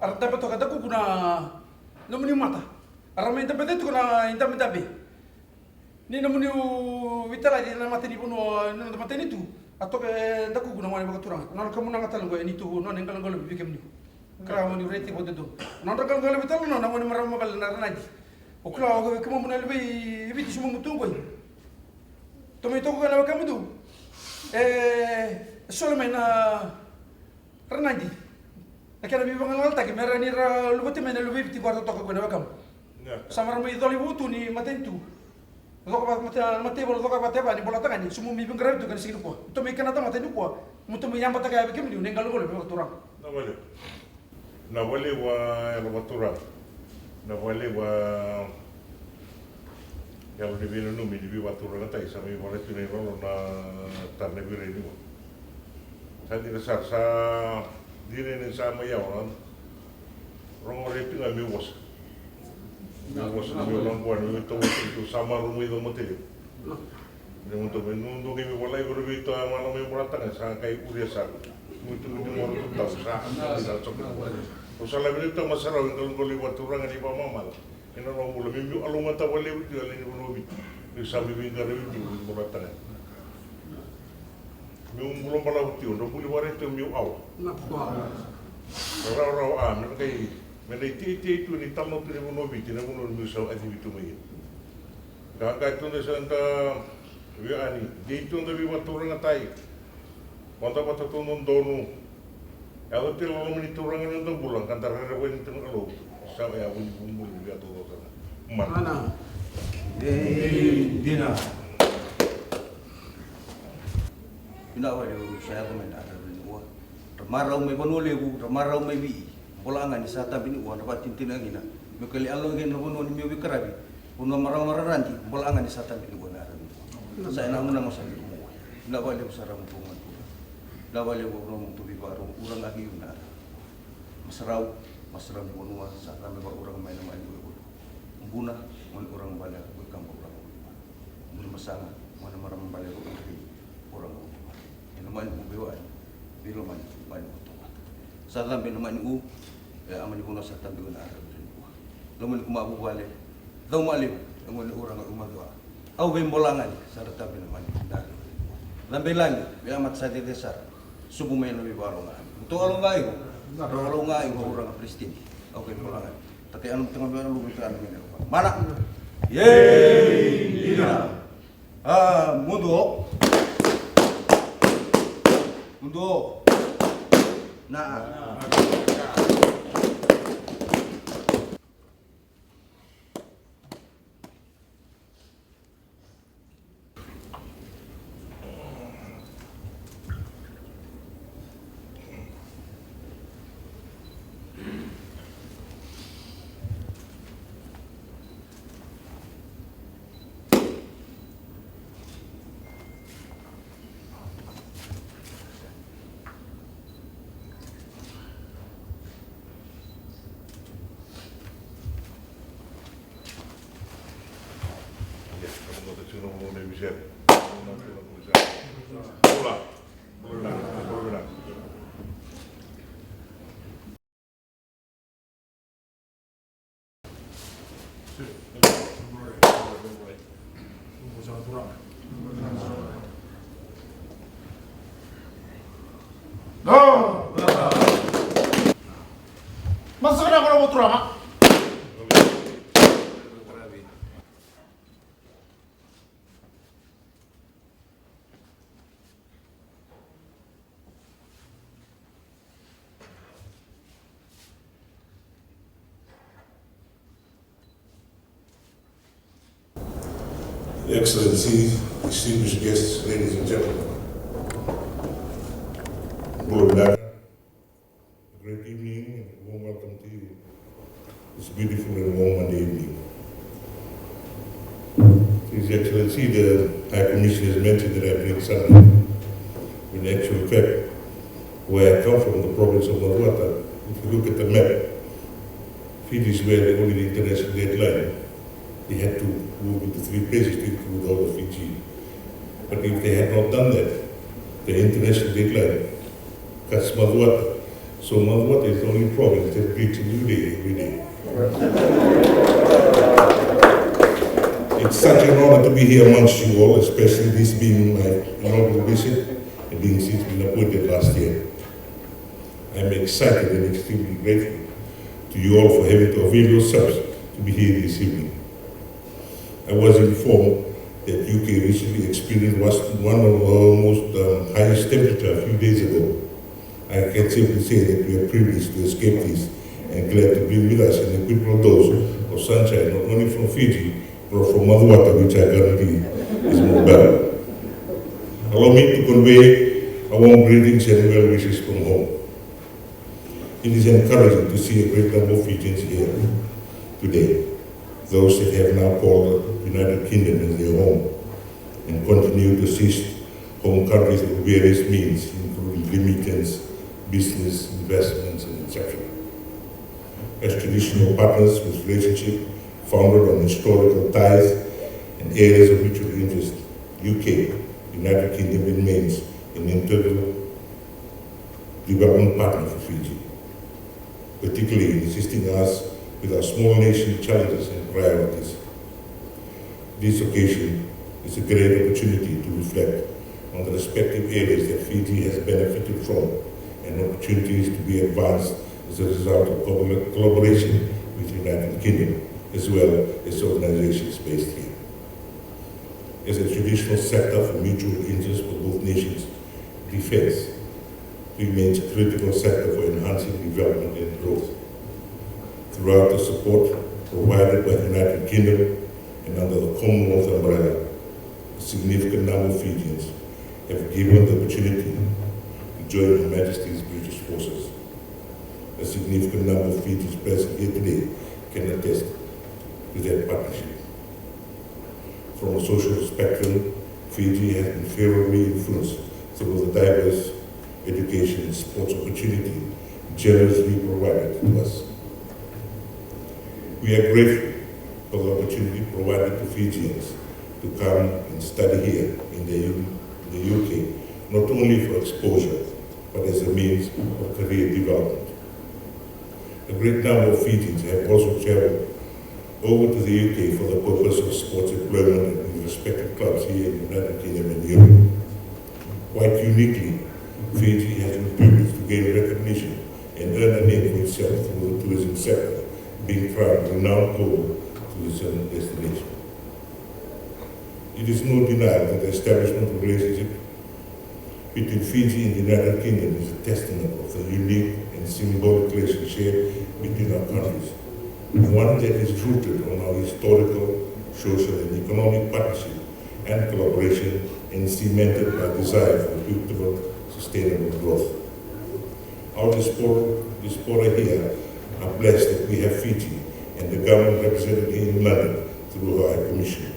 Arta beto kata ku kuna nomuni mata. Arama inta beto kuna inta metabe. Ni nomuni vitala di na mateni puno na mateni tu. Atau ke daku kuna mani bakaturang. Non kamu nang atal gue ni tu non engkau engkau lebih bikem ni. Kerana mani reti bote tu. Non engkau engkau lebih tahu non namani maram makal naranadi. Okla kamu muna lebih lebih semua mutung gue. Tomi tu kalau kamu tu. Solamente na ranadi. Nakana bibi bangal alta ke merani ra lubati mena lubi ti guarda toka ko na bakam. Samar mo idoli butu ni matentu. Doka mate bol doka bate ba ni bola tanga ni sumu mi bingra tu kan sikino ko. To me kana ta matenu ko. Muto me yamba ta ga bikem ni nengal gol be turang. Na wale wa batura. Na wale wa ya le vino no mi di batura na tai sa mi wale tu ne rolo na tarne bi re ni. Sa di sa dire ni sa mai orang rongo repi nggak miwas na mi orang buat mi itu sama rumah itu mati ni untuk menunggu kami mulai berbitu mana mi berata kan sa kai uria sa untuk orang tu tahu sa tidak cocok usah lebih itu masalah kalau kau lihat orang ni bawa mamal ini orang mula mi alung mata boleh itu alih ni ni sambil bingar itu berata kan mi belum pernah utiu, dah boleh waris tu mi awal. Rau mereka kay, mereka itu ni tamu tu ni bunuh biti, ni bunuh misal adi itu mai. Dah tu ni santa, Wiliame, dia itu dah biwa turun atai. Mata tu non donu. Kalau tu lalu meni turun ni tu bulan, kan terhadap ni tu kalau sampai aku ni bunuh dia tu orang. Mana? Dina. Tidak ada saya komen ada ni uang. Marau me bonole bu, marau me bi. Bolangan di sata bini uang dapat tintin lagi na. Mekali Allah gen bono ni mi kerabi. Bono marau ranti, bolangan di sata bini uang ada. Saya nak menang masa itu. Tidak boleh besar muntungan. Tidak boleh bono muntu bi baru urang lagi una. Masrau di bono sata me orang main main bu. Buna mun orang balik bu kampung orang. Mun masalah mana maram balik orang. Naman po biwan, bilo man po. Sa tambi naman u, aman po na sa tambi na araw din po. Laman kumabubali, daw malim, ang orang ang umagawa. Aw bimbolangan sa tambi naman dahil. Lambi lang, biyamat sa desar, subo may nabibaro nga. Ito along ngayon, along ngayon orang ang Pristine. Okay, bimbolangan. Tapi anong tengah biyan lumitan ng ngayon? Mana? Yay! Ina! Mundo! Untuk nah. Masuk na ako motor ama. Excellency, distinguished guests, ladies and gentlemen. Good great evening and warm welcome to you. It's beautiful and warm Monday evening. His Excellency, the High Commissioner has mentioned that I've been something. In actual fact, where I come from, the province of Ratu, if you look at the map, Fiji is where the only international deadline. They had to move into 3 places to include all of Fiji. But if they had not done that, the international deadline, Kasmaduata, So Maivalili is the only province that greets a new day every day. It's such an honor to be here amongst you all, especially this being my inaugural visit and being since been appointed last year. I'm excited and extremely grateful to you all for having to avail yourselves to be here this evening. I was informed that UK recently experienced one of our most highest temperature a few days ago. I can simply say that we are privileged to escape this and glad to bring with us an equitable dose of sunshine, not only from Fiji, but from Maivalili, which I guarantee is more better. Allow me to convey our warm greetings and well wishes from home. It is encouraging to see a great number of Fijians here today, those that have now called the United Kingdom as their home and continue to assist home countries with various means, including remittance, business, investments, and etc. As traditional partners with relationship founded on historical ties and areas of mutual interest, UK, United Kingdom remains an integral development partner for Fiji, particularly in assisting us with our small nation challenges and priorities. This occasion is a great opportunity to reflect on the respective areas that Fiji has benefited from and opportunities to be advanced as a result of collaboration with the United Kingdom, as well as organizations based here. As a traditional sector for mutual interest for both nations, defense remains a critical sector for enhancing development and growth. Throughout the support provided by the United Kingdom and under the Commonwealth umbrella, a significant number of Fijians have given the opportunity to join Her Majesty's British Forces. A significant number of Fijians present here today can attest to that partnership. From a social spectrum, Fiji has been favorably influenced through the diverse education and sports opportunity generously provided to us. We are grateful for the opportunity provided to Fijians to come and study here in the UK, not only for exposure, but as a means of career development. A great number of Fijians have also traveled over to the UK for the purpose of sports employment in respective clubs here in the United Kingdom and Europe. Quite uniquely, Fiji has been privileged to gain recognition and earn a name for itself through the tourism sector, being crowned renowned global tourism destination. It is no denial that the establishment of relationship between Fiji and the United Kingdom is a testament of the unique and symbolic relationship between our countries, one that is rooted on our historical, social, and economic partnership and collaboration and cemented by desire for equitable, sustainable growth. Our diaspora here are blessed that we have Fiji and the government represented here in London through our High Commission.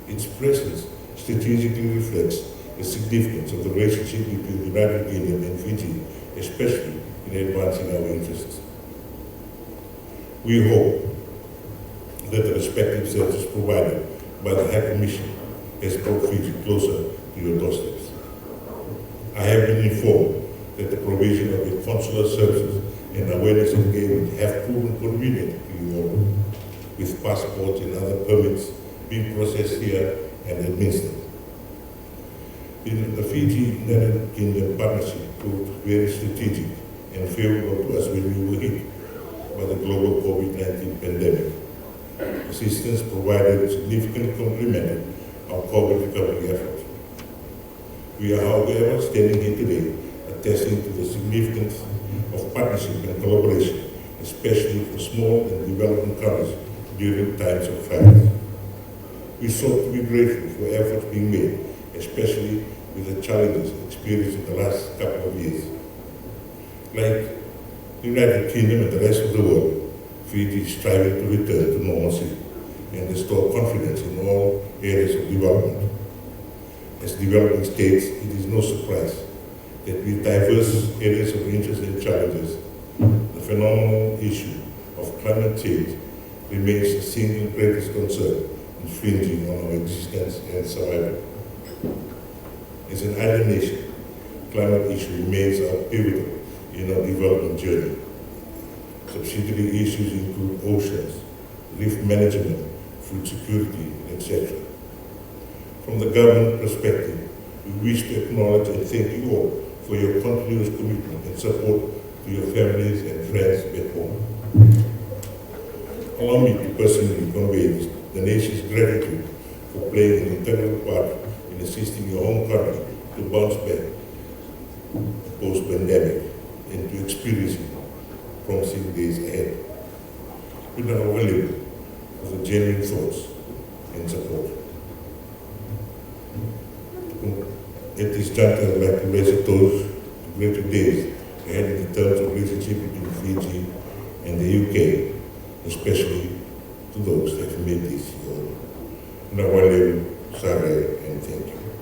Its presence strategically reflects the significance of the relationship between the United Kingdom and Fiji, especially in advancing our interests. We hope that the respective services provided by the High Commission has brought Fiji closer to your doorsteps. I have been informed that the provision of the consular services and awareness engagement have proven convenient to you all, with passports and other permits being processed here and administered. The Fiji-United Kingdom partnership proved very strategic and favorable to us when we were hit by the global COVID-19 pandemic. Assistance provided significantly complemented our COVID recovery effort. We are, however, standing here today attesting to the significance of partnership and collaboration, especially for small and developing countries during times of famine. We sought to be grateful for efforts being made, especially with the challenges experienced in the last couple of years. Like the United Kingdom and the rest of the world, Fiji is striving to return to normalcy and restore confidence in all areas of development. As developing states, it is no surprise that with diverse areas of interest and challenges, the phenomenal issue of climate change remains the single greatest concern infringing on our existence and survival. As an island nation, climate issue remains our pivotal in our development journey. Subsidiary issues include oceans, reef management, food security, etc. From the government perspective, we wish to acknowledge and thank you all for your continuous commitment and support to your families and friends back home. Allow me to personally convey the nation's gratitude for playing an integral part in assisting your home country to bounce back post-pandemic and to experiencing promising days ahead. We are available for the genuine thoughts and support. At this juncture, I'd like to raise a toast to greater days ahead in terms of relationship between Fiji and the UK, especially to those that have made this year. Nawale, Sare, and thank you.